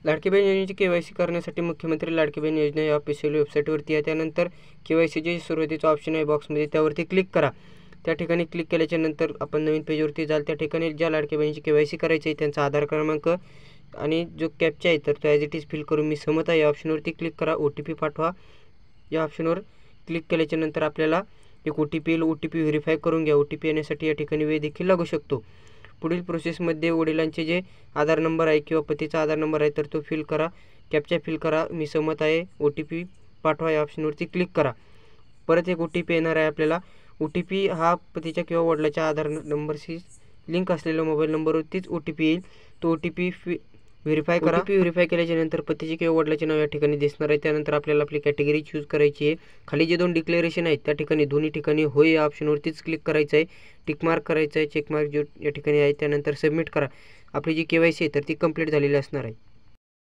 लाडकी बहीण योजनेची KYC करण्यासाठी मुख्यमंत्री लाडकी बहीण योजना या ऑफिशियल वेबसाईटवरती या त्यानंतर KYCचे सुरुवातीचा ऑप्शन आहे बॉक्समध्ये त्यावरती क्लिक करा। त्या ठिकाणी क्लिक केल्याच्या नंतर आपण नवीन पेजवरती जाल। त्या ठिकाणी ज्या लाडकी बहिणीची KYC करायची आहे त्यांचा आधार क्रमांक आणि जो कॅप्चा आहे तर तो ॲज इट इज फिल करून मी सहमत आहे या ऑप्शनवरती क्लिक करा। OTP पाठवा या ऑप्शनवर क्लिक केल्याच्या नंतर आपल्याला एक OTP येईल। OTP व्हेरीफाय करून घ्या। OTP येण्यासाठी या ठिकाणी वेळ देखील लागू शकतो। पुढील प्रोसेसमध्ये वडिलांचे जे आधार नंबर आहे किंवा पतीचा आधार नंबर आहे तर तो फिल करा, कॅप्चा फिल करा, मी सहमत आहे। OTP पाठवा या ऑप्शनवरती क्लिक करा। परत एक OTP येणार आहे आपल्याला। OTP हा पतीच्या किंवा वडिलांच्या आधार नंबरशी लिंक असलेल्या मोबाईल नंबरवरतीच OTP येईल। तो OTP व्हेरीफाय करा। OTP व्हेरीफाय केल्याच्या नंतर पतीचे किंवा वडिलांचे नाव या ठिकाणी दिसणार आहे। त्यानंतर आपल्याला आपली कॅटेगरी चूज करायची आहे। खाली जे 2 डिक्लेरेशन आहेत त्या ठिकाणी दोन्ही ठिकाणी होय या ऑप्शनवरतीच क्लिक करायचं आहे, टिकमार्क करायचं आहे, चेकमार्क जो या ठिकाणी आहे त्यानंतर सबमिट करा। आपली जी KYC आहे तर ती कंप्लीट झालेली असणार आहे।